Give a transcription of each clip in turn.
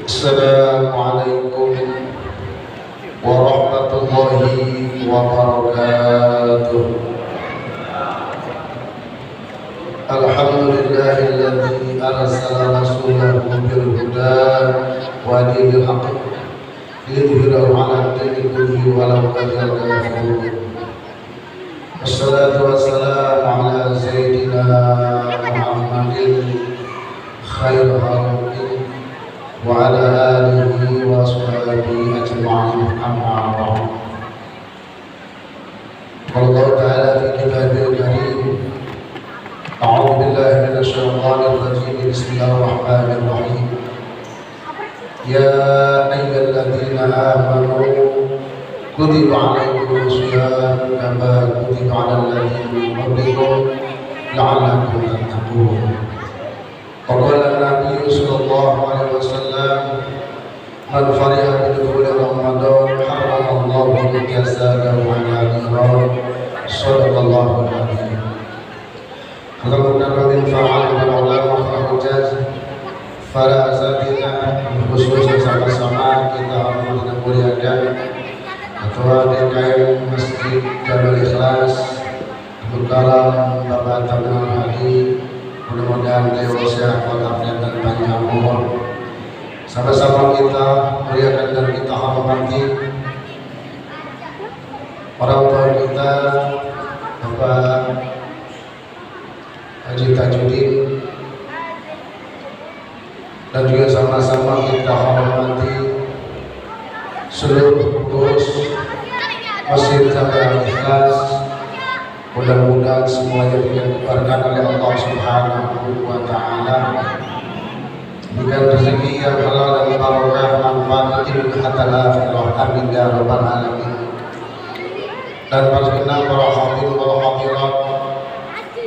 Assalamualaikum warahmatullahi wabarakatuh. Alhamdulillahilladzi arsala rasulahu bil huda wa dinil haqq liyudhhirahu 'ala ad-dini kullihi walau karihal kafirun. Wassalatu wassalamu ala sayyidina Muhammadin khairil khalqi wa ala alihi wa sahbihi ajma'in, amma ba'd. Allah Ta'ala fi kitabil karim, a'udzu billahi minasy syaithanir rajim, bismillahir rahmanir rahim. Ya ayyuhalladzina amanu kutiba 'alaikumus shiyam kama kutiba 'alal ladzina min qablikum la'allakum tattaqun. Qala Nabi sallallahu alaihi wasallam, man fariha bidukhuli Ramadan haramallahu jazaa'ahu 'ala nar. Shadaqallahu al-'azim. Alhamdulillah fa'al bil ulama fa'ujaz para asatidz, khususnya sama-sama kita muliakan Ketua DKM Masjid Darul Ikhlas Abdul Karam Bapak Taman Hadi, mudah-mudahan beliau sehat walafiat dan panjang umur. Sama-sama kita muliakan dan kita hormati orang tua kita Bapak Haji Tajudin, dan juga sama-sama kita hormati seluruh pengurus Masjid Darul Ikhlas. Mudah-mudahan semuanya diberkahi oleh Allah Subhanahu wa Ta'ala, dengan rezeki yang halal dan barokah, manfaat dunia hatta akhirah. Amin ya rabbal alamin. Dan para hadirin wal hadirat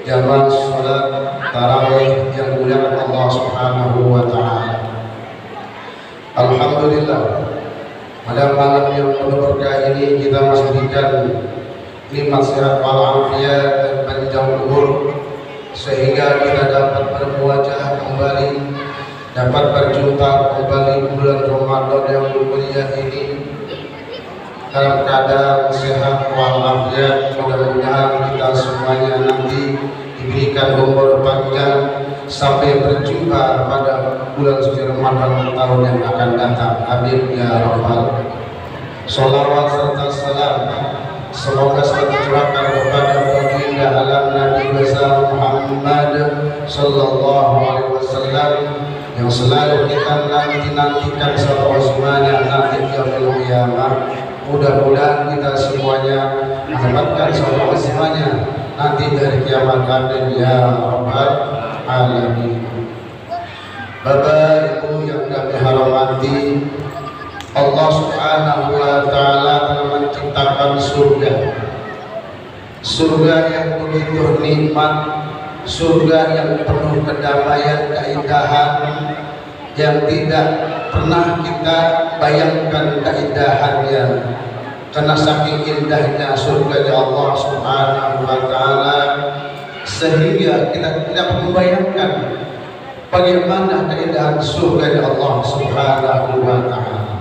jamaah salat tarawih yang dimuliakan Allah Subhanahu wa Ta'ala. Alhamdulillah, pada malam yang penuh berkah ini kita masih diberikan nikmat sehat walafiat dan panjang umur, sehingga kita dapat bermuajah kembali, dapat berjumpa kembali bulan Ramadan yang mulia ini dalam keadaan sehat walafiat. Mudah-mudahan kita semuanya nanti diberikan umur panjang sampai berjumpa pada bulan suci Ramadan tahun yang akan datang. Amin ya rabbal. Sholawat serta salam semoga selalu tercurahkan kepada baginda alam Nabi besar Muhammad sallallahu alaihi wasallam yang selalu kita nantikan sampai semuanya nanti di yaumul qiyamah. Mudah-mudahan kita semuanya mendapatkan salawat semuanya nanti dari kiamat. Amin ya rabbal alamin. Bapak Ibu yang kami hormati, Allah Subhanahu wa Ta'ala telah menciptakan surga yang begitu nikmat, surga yang penuh kedamaian, keindahan yang tidak pernah kita bayangkan keindahannya, karena saking indahnya surga Allah Subhanahu wa Ta'ala sehingga kita tidak membayangkan bagaimana keindahan surga Allah Subhanahu wa Ta'ala.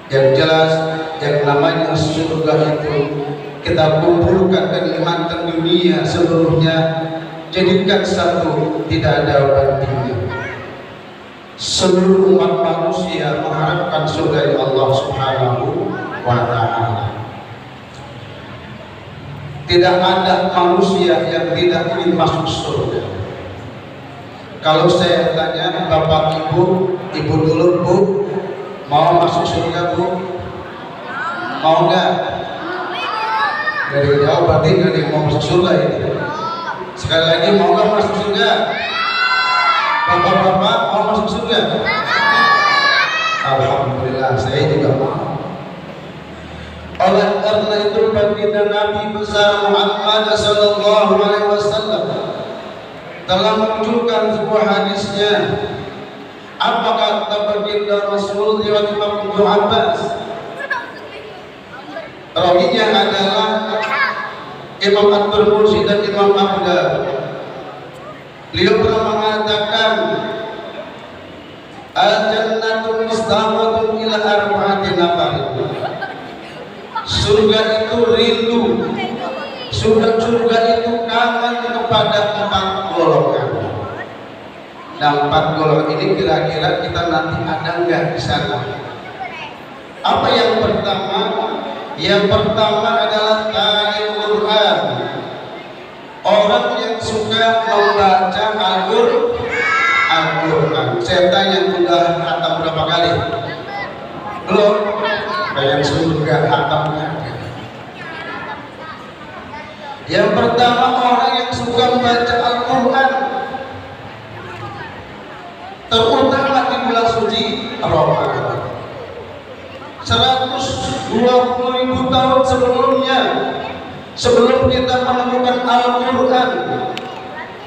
Yang jelas, yang namanya surga itu kita kumpulkan kenikmatan dunia seluruhnya, jadikan satu, tidak ada bandingnya. Seluruh umat manusia mengharapkan surga Allah Subhanahu wa Ta'ala. Tidak ada manusia yang tidak ingin masuk surga. Kalau saya tanya Bapak Ibu dulu Bu, mau masuk surga Bu? Mau nggak? Dari jauh berarti nggak mau masuk surga ini. Sekali lagi, mau nggak masuk surga? Bapak-bapak mau masuk surga? Alhamdulillah, saya juga mau. Oleh karena itu baginda Nabi besar Muhammad sallallahu alaihi wasallam telah menunjukkan sebuah hadisnya. Apa kata baginda Rasul riwayat Imam Ibnu Abbas? Rawinya adalah Imam At-Tirmidzi dan Imam Abu Dawud. Beliau pernah mengatakan, Al-jannatu mustaqatun ila arba'ati nafarin. Surga itu rindu, surga itu kangen kepada 4 golongan. Dan 4 golongan ini kira-kira kita nanti ada nggak di sana? Apa yang pertama? Yang pertama adalah qari'ul Quran. Orang yang suka membaca Al-Quran. Saya tanya sudah khatam berapa kali? Belum. Yang surga khatamnya. Yang pertama orang yang suka membaca Al-Quran, terutama di bulan suci Ramadan. 120.000 tahun sebelumnya, sebelum kita menemukan Al-Quran,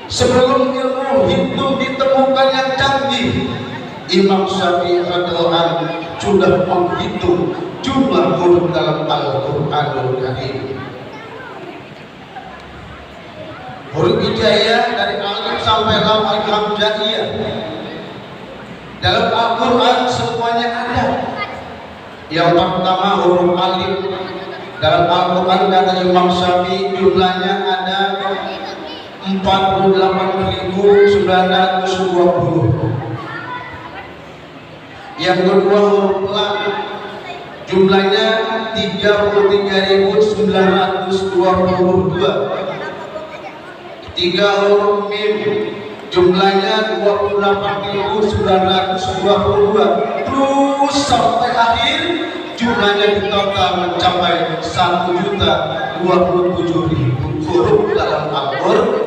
sebelum ilmu hitung ditemukan yang canggih, Imam Syafi'i radhiyallahu anhu sudah menghitung jumlah huruf dalam Al-Quranul Karim. Huruf hijaiyah dari alif sampai lam, al-hamzaiyah dalam Al-Quran semuanya ada. Yang pertama huruf alif dalam Al-Quran kata Imam Syafi'i jumlahnya ada 48.920. Yang kedua huruf lam jumlahnya 33.922. 3 huruf mim jumlahnya 28.922. Terus sampai akhir jumlahnya di total mencapai 1.027.000 huruf dalam Al-Quran.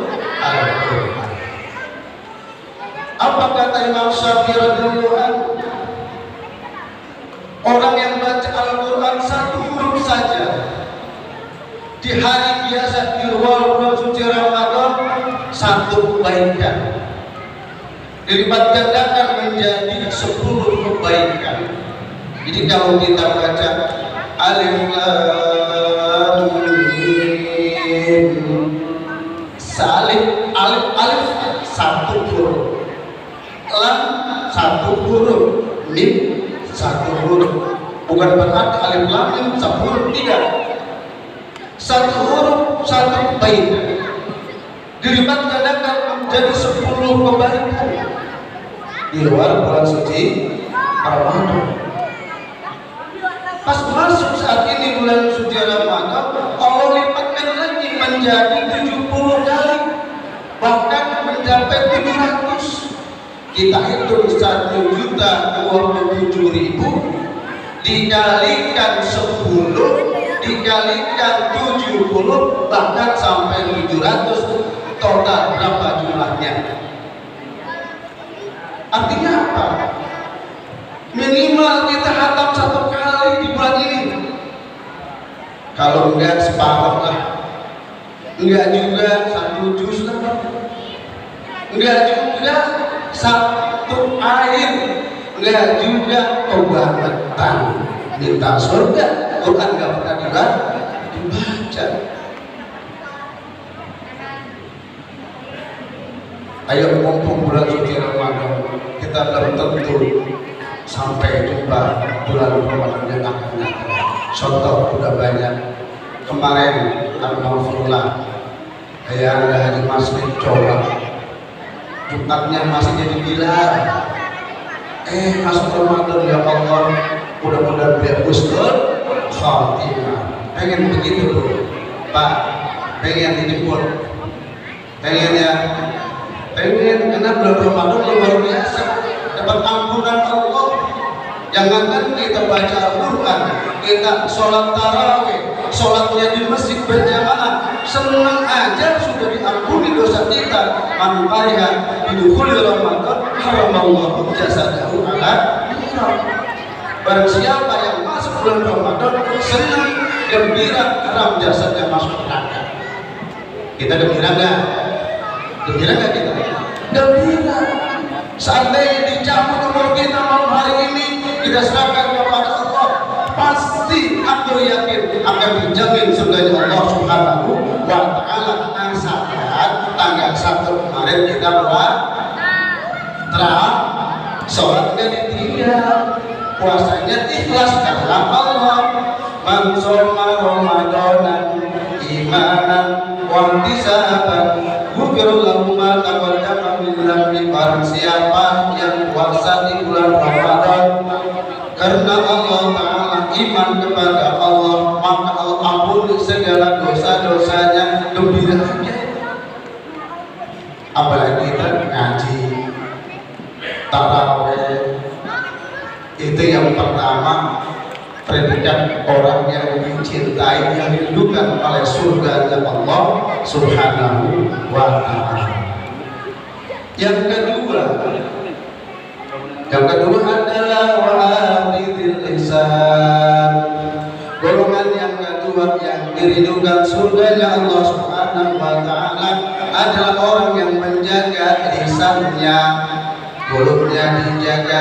Apa kata Imam Syafi'i radhiyallahu anhu? Orang yang baca Al-Quran 1 huruf saja di hari biasa di luar bulan suci Ramadan 1 kebaikan dilipat gandakan menjadi 10 kebaikan. Jadi kalau kita baca alif lam mim, alif 1 huruf, lam 1 huruf, mim 1 huruf. Bukan berarti alif lam mim 1 huruf, tidak. 1 huruf 1 kebaikan dilipat gandakan menjadi 10 kebaikan di luar bulan suci Ramadan. Pas masuk saat ini bulan suci Ramadan, Allah lipatkan lagi menjadi 70 kali, bahkan mencapai 700. Kita hitung 1.027.000 dikalikan 10 dikalikan 70 bahkan sampai 700, total berapa jumlahnya? Artinya apa? Minimal kita khatam 1 kali di bulan ini. Kalau enggak separuh lah, enggak juga 1 juz lah, enggak juga 1 air, enggak juga obatan minta surga. Quran enggak pernah dibaca. Ayo mumpung bulan suci Ramadan, kita belum tentu sampai jumpa bulan Ramadan yang akan datang. Contoh udah banyak. Kemarin alhamdulillah yang ada di masjid coba Jumatnya masih jadi Bilal. Masuk Ramadan ya Allah, mudah-mudahan biar husnul khatimah. Pengen begitu tuh Pak, pengen dijemput, pengen ya, pengen karena bulan Ramadan luar biasa, dapat ampunan Allah. Jangankan kita baca Al-Quran, kita sholat tarawih, sholatnya di masjid berjamaah, senang aja sudah diampuni dosa kita. Man qariha bidukhuli Ramadan haramallahu jasadahu ala nar. Barang siapa yang masuk bulan Ramadan senang, gembira, haram jasadnya masuk neraka. Kita gembira nggak? Gembira nggak kita? Gembira. Seandainya dicabut umur kita malam hari ini, kita serahkan kepada Allah, pasti aku yakin akan dijamin surganya Allah Subhanahu wa Ta'ala. Asalkan tanggal 1 kemarin kita buat sholat nggak di tidak, puasanya ikhlas karena Allah. Man shoma Ramadanan imanan wa ihtisaban ghufira lahu ma taqaddama min dhanbi. Barang siapa yang puasa di bulan Ramadan karena Allah Ta'ala iman kepada Allah, maka Allah ampuni segala dosa-dosanya. Gembira aja. Apalagi kita ngaji tarawih, itu yang pertama predikat orang yang dicintai, yang dirindukan oleh surga Allah Subhanahu wa Ta'ala. Yang kedua adalah wa'afidil lisan. Golongan yang kedua yang dirindukan surganya Allah Subhanahu wa Ta'ala adalah orang yang menjaga lisannya, mulutnya dijaga,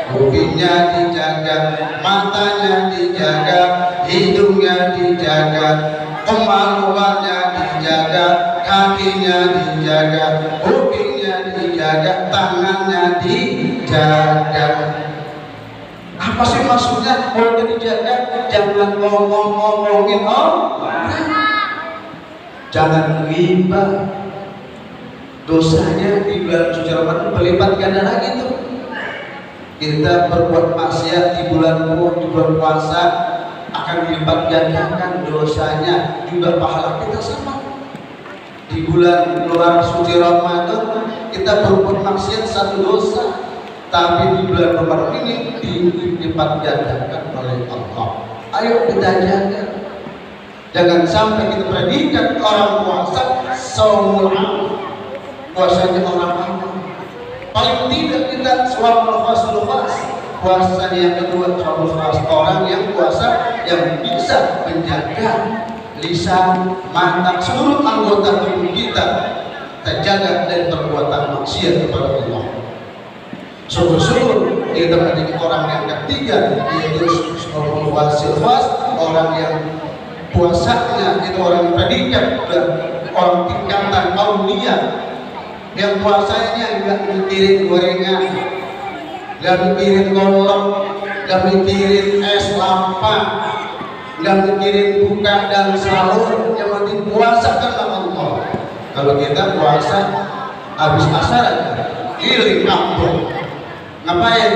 kupingnya dijaga, matanya dijaga, hidungnya dijaga, kemaluannya dijaga, kakinya dijaga, kupingnya dijaga, tangannya dijaga. Apa sih maksudnya kalau dijaga? Jangan ngomongin orang, jangan ghibah. Dosanya di bulan suci Ramadan berlipat ganda lagi tuh. Kita berbuat maksiat di bulan puasa akan dilipat gandakan dosanya, juga pahala kita sama. Di bulan luar suci Ramadan kita berbuat maksiat satu dosa, tapi di bulan Ramadan ini dilipat gandakan oleh Allah. Ayo kita jaga. Jangan sampai kita predikat orang puasa saumul amal, puasanya orang amal. Paling tidak kita suamul fas, puasa yang kedua suamul fas, orang yang puasa yang bisa menjaga lisan, mata, seluruh anggota tubuh kita terjaga dari perbuatan maksiat kepada Allah. Sungguh-sungguh kita menjadi orang yang ketiga, yaitu suamul fas, orang yang puasanya itu orang predikat dan orang tingkatan aulia, yang puasanya nggak mikirin gorengan, nggak mikirin kolak, nggak mikirin es lampa, nggak mikirin buka dan sahur, yang penting puasa karena Allah. Kalau kita puasa habis asar giling kampung, ngapain?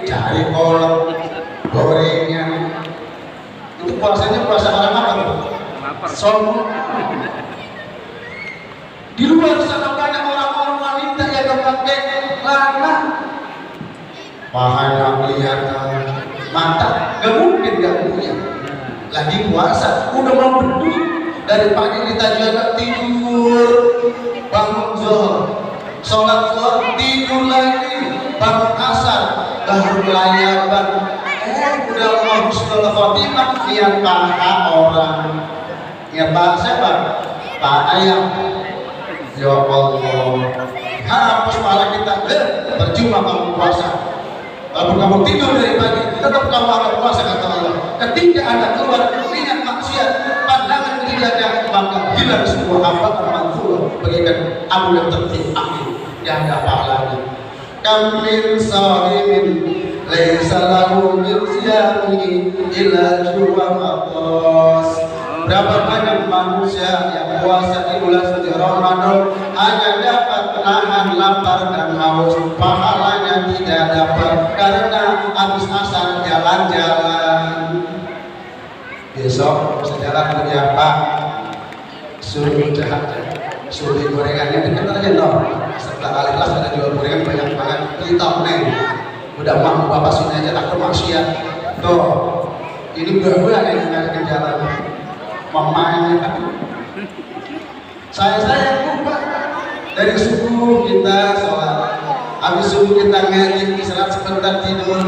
Cari kolak, gorengan. Itu puasanya puasa orang apa? Sombong. Di luar sana banyak orang-orang wanita yang pakai celana, pahanya kelihatan, mata gak mungkin gak punya. Lagi puasa, udah mau berdua dari pagi kita jaga tidur, bangun zuhur, sholat zuhur, tidur lagi, bangun asar, baru layaban. Udah mau husnul khotimah, niat paha orang, niat paha siapa? Pak ayam. Ya Allah, hapus pahala kita. Percuma kamu puasa. Kalau kamu tidur dari pagi, tetap kamu akan puasa kata Allah. Ketika Anda keluar niat maksiat, pandangan dijaga, maka hilang semua apa manfur, bagikan amal yang tertib. Amin. Yang ada pahalanya. Kamil salimin laisa lahu min siyamihi illa ju'an atas. Berapa banyak manusia yang puasa di bulan suci Ramadan hanya dapat menahan lapar dan haus, pahalanya tidak dapat karena habis asar jalan-jalan. Besok bisa jalan beli apa? Suruh jahat, suruh gorengannya dekat aja dong. Setelah kali kelas ada jual gorengan banyak banget. Kita neng, udah mau bapak sini aja takut maksiat. Tuh, ini buah-buah yang ngajakin jalan. Mamanya kan saya lupa dari subuh kita sholat, habis subuh kita ngaji, istirahat sebentar tidur,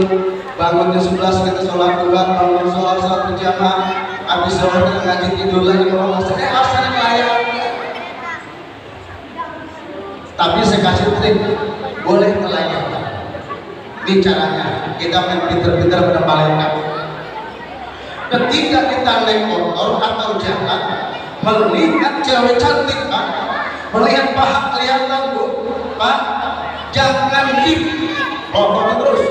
bangun jam 11 kita sholat dua, bangun sholat berjamaah, habis sholat kita ngaji tidur lagi, kalau asal kaya. Tapi saya kasih trik, boleh melayani. Ini caranya, kita main pinter-pinter pada malaikat. Ketika kita naik motor atau jalan, melihat cewek cantik, Pak, melihat paha kelihatan, Bu, Pak, jangan dip, motor terus.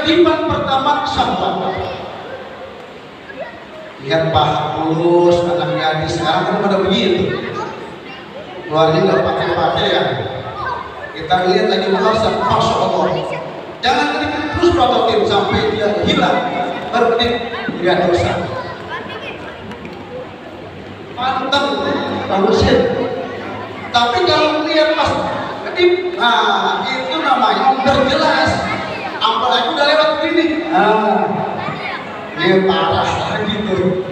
Kewajiban pertama sabar. Lihat paha mulus, anak gadis sekarang kan pada begitu. Keluarnya nggak pakai ya. Kita lihat lagi merasa, masya Allah. Jangan terus prototip sampai dia hilang, berkedip dia dosa. Pantang, manusia. Tapi kalau lihat pas kedip, nah itu namanya berjelas. Apalagi udah lewat begini, dia parah gitu.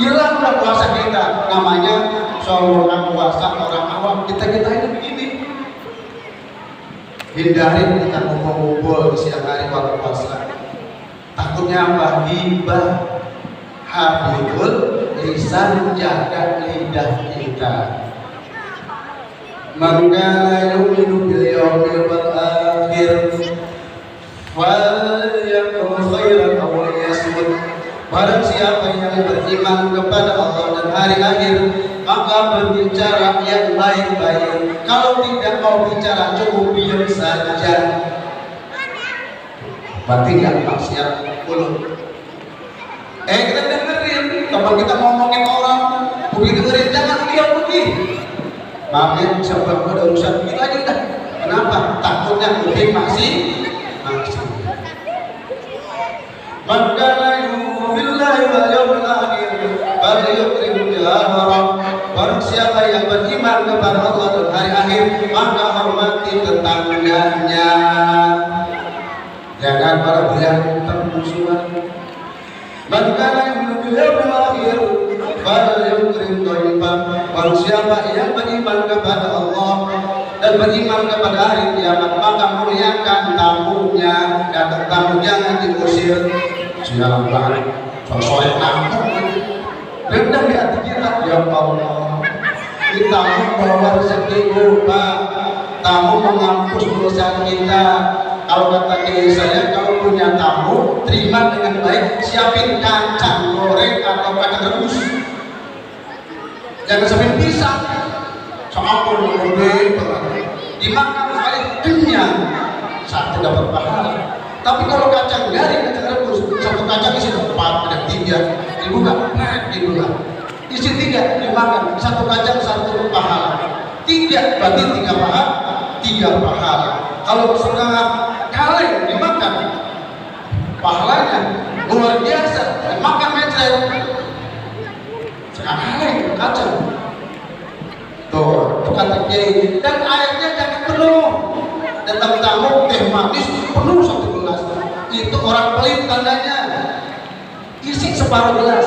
Hilanglah puasa kita, namanya seorang puasa orang awam. Kita ini begini. Hindari kita ngumpul di siang hari waktu puasa. Takutnya apa? Hibah, habibul lisan, jaga lidah kita. Man kana yu'minu bil yawmil akhir wal yakul khairan aw liyasmut. Barang siapa yang beriman kepada Allah dan hari akhir, maka berbicara yang baik-baik. Kalau tidak mau bicara, cukup diam saja. Berarti yang maksiat mulut. Kita dengerin, kalau kita ngomongin orang, begitu dengerin, jangan diam begini. Maafin, sebab ada urusan begitu aja udah. Kenapa? Takutnya mungkin masih. Man kana yu'minu billahi wal yawmil akhir falyukrim jahra. Barang siapa yang beriman kepada Allah dan hari akhir, maka hormati tetangganya. Jangan pada berantem musuhan. Man kana yu'minu billahi wal akhir falyukrim dhaifah. Barang siapa yang beriman kepada Allah dan beriman kepada hari kiamat, maka muliakan tamunya. Dan tamu jangan diusir. Sialan banget, sosok tamu rendah di hati kita. Ya Allah, kita membawa rezeki Pak, tamu menghapus dosa kita. Kalau kata kiai saya, kalau punya tamu, terima dengan baik, siapin kacang goreng atau kacang rebus. Jangan sampai pisah. Seampun gede banget, dimakan sekali kenyang, satu dapat pahala. Tapi kalau kacang garing, kacang rebus, satu kacang isi 4, ada 3, dibuka, dibuka, isi 3, dimakan, satu kacang satu pahala, 3 berarti 3 pahala, 3 pahala. Kalau setengah kaleng dimakan, pahalanya luar biasa. Dimakan mencret, setengah kaleng kacang. Tuh, kata kiai. Dan airnya jangan penuh. Datang tamu teh manis penuh 1 gelas. Itu orang pelit tandanya. Isi separuh gelas.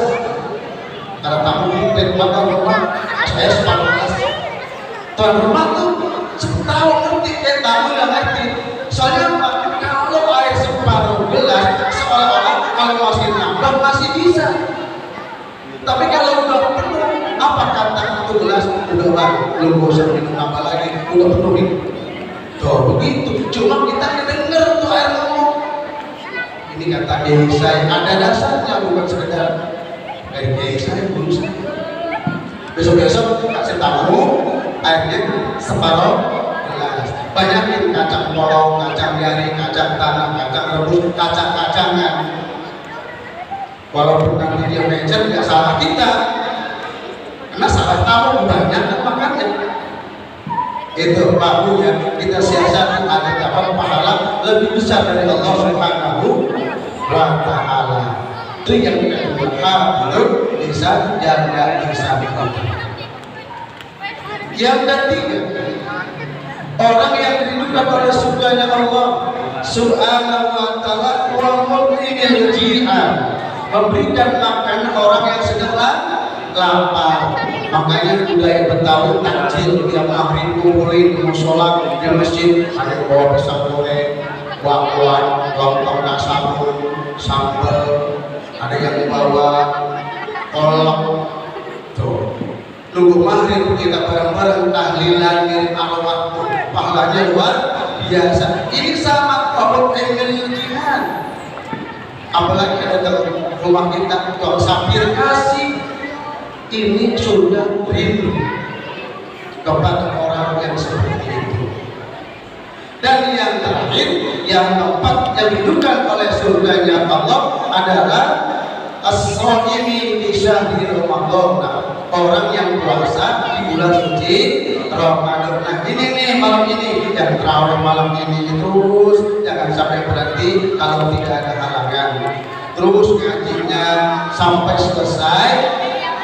Kalau tamu teh rumah, saya separuh gelas. Tuan rumah tuh tahu ngerti, tamu nggak ngerti. Soalnya apa? Kalau air separuh gelas, seolah-olah kalau masih nambah masih bisa. Tapi kalau udah penuh, apa kata 1 gelas udah lah, belum usah minum nambah lagi, udah penuh ini. Tuh begitu, cuma kita denger tuh air ngomong. Ini kata kiai saya, ada dasarnya, bukan sekedar dari kiai saya, guru saya. Besok-besok kasih tamu airnya separuh gelas. Banyakin kacang polong, kacang garing, kacang tanah, kacang rebus, kacang-kacangan. Walaupun nanti dia mencet, nggak salah kita, karena salah tamu banyak kan makannya. Itu bakunya kita siasati agar dapat pahala lebih besar dari Allah Subhanahu wa Ta'ala. Itu yang kita berusaha bisa jaga lisan kita. Yang ketiga, orang yang diridhoi oleh surganya Allah Subhanahu wa Ta'ala wa mu'minil ji'an, memberikan makan orang yang sedang lapar. Makanya budaya Betawi takjil tiap maghrib kumpulin di musola di masjid, ada bawa pisang goreng, bakwan, lontong sabun, sambal, ada yang bawa kolak. Tuh, nunggu maghrib kita bareng-bareng tahlilan ngirim alawat, pahalanya luar biasa. Ini sama kabut ilmu jihad. Apalagi ada dalam rumah kita tukang sapir kasih. Ini surga rindu kepada orang yang seperti itu. Dan yang terakhir, yang keempat yang didudukan oleh surganya Allah adalah as-shaimi di syahril Ramadan. Nah, orang yang puasa di bulan suci Ramadan. Nah, ini nih malam ini yang terawih malam ini terus jangan sampai berhenti kalau tidak ada halangan. Terus ngajinya sampai selesai,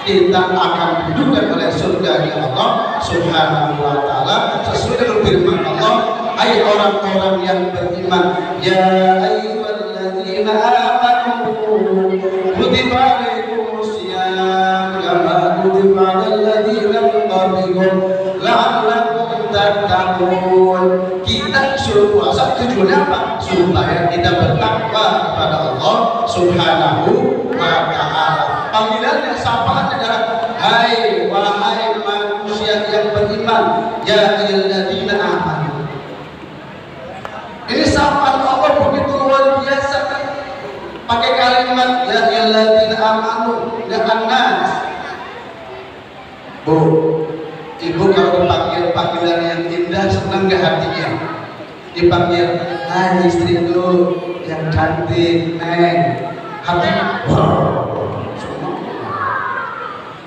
kita akan didudukan oleh surganya Allah Subhanahu wa taala sesuai dengan firman Allah, hai orang-orang yang beriman, ya ayyuhalladzina amanu kutiba alaikumusiyam kama kutiba alal ladzina min qablikum la'allakum tattaqun. Kita disuruh puasa tujuannya apa? Supaya kita bertakwa kepada Allah Subhanahu wa taala. Panggilannya, sapaannya adalah hai wahai manusia yang beriman, ya ayyuhalladzina amanu. Ini sapaan Allah begitu luar biasa, pakai kalimat ya ayyuhalladzina amanu dengan nas. Bu, ibu kalau dipanggil panggilan yang indah senang gak hatinya? Dipanggil hai istriku yang cantik, neng, hati wow.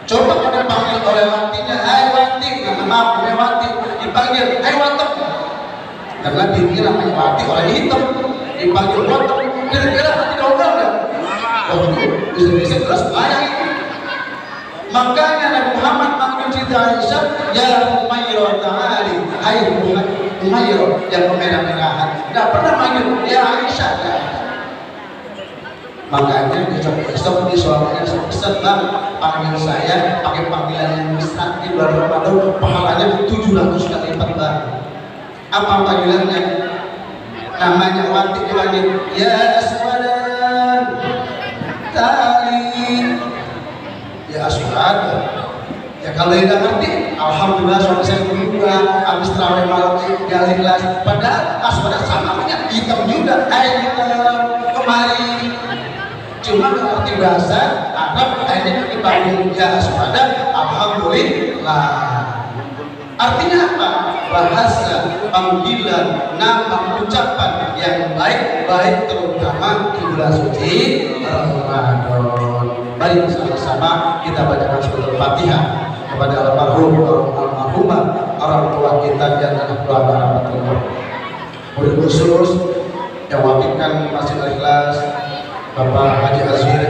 Coba kalau dipanggil oleh wantinya, hai wanti, maaf Wati, dipanggil hai watem, karena dirinya namanya Wati orang hitam, dipanggil watem, kira-kira hati dobel nggak? Oh, bisa-bisa keras ayah itu. Makanya Nabi Muhammad manggil Siti Aisyah, ya Umairah ta'ali, hai Umairah yang kemerah-merahan. Nggak pernah manggil ya Aisyah ya. Makanya besok di suaminya pesan, bang, panggil saya pakai panggilan yang besar di bulan Ramadan, pahalanya 700 kali lipat, bang. Apa panggilannya? Namanya Wati, dipanggil ya aswadan tali, ya aswad. Ya kalau tidak ngerti, alhamdulillah suami saya berubah, habis terawih malam gali gelas, padahal aswadan samanya hitam juga, hitam kemari. Cuma ngerti bahasa Arab, akhirnya dipanggil ya aswada, alhamdulillah. Artinya apa? Bahasa, panggilan, nama, ucapan yang baik-baik, terutama di bulan suci Ramadan. Mari sama-sama kita bacakan surah Al-Fatihah kepada almarhumah orang tua kita yang anak keluarga Allah. Murid khusus yang wakilkan Masjid Al-Ikhlas Bapak Haji Azhir,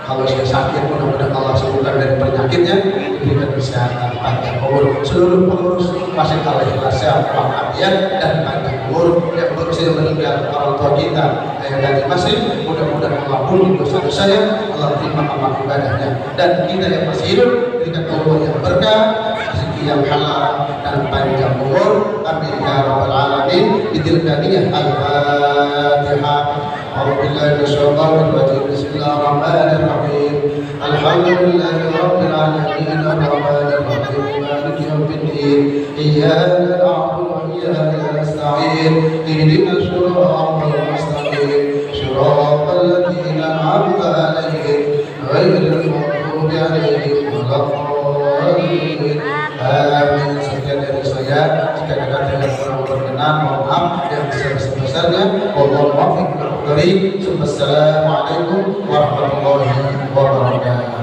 kalau saya sakit mudah-mudahan Allah sembuhkan dari penyakitnya, diberikan kesehatan panjang umur. Seluruh pengurus Masjid Al-Ikhlas sehat walafiat dan panjang umur. Yang berusia meninggal orang tua kita Ayah Haji Masih, mudah-mudahan Allah ampuni dosa-dosanya, Allah terima amal ibadahnya, dan kita yang masih hidup diberikan umur yang berkah, rezeki yang halal dan panjang umur. Amin ya rabbal alamin. Bidzilkaniyah al-Fatihah. أعوذ بالله من الشيطان الرجيم. بسم الله الرحمن الرحيم. الحمد لله رب العالمين الرحمن الرحيم مالك يوم الدين إياك نعبد وإياك نستعين اهدنا الصراط المستقيم صراط الذين أنعمت عليهم غير المغضوب عليهم ولا الضالين. Amin. Sekian dari saya. Jika ada kata yang kurang berkenan, mohon maaf yang sebesar-besarnya. Wassalamualaikum warahmatullahi wabarakatuh.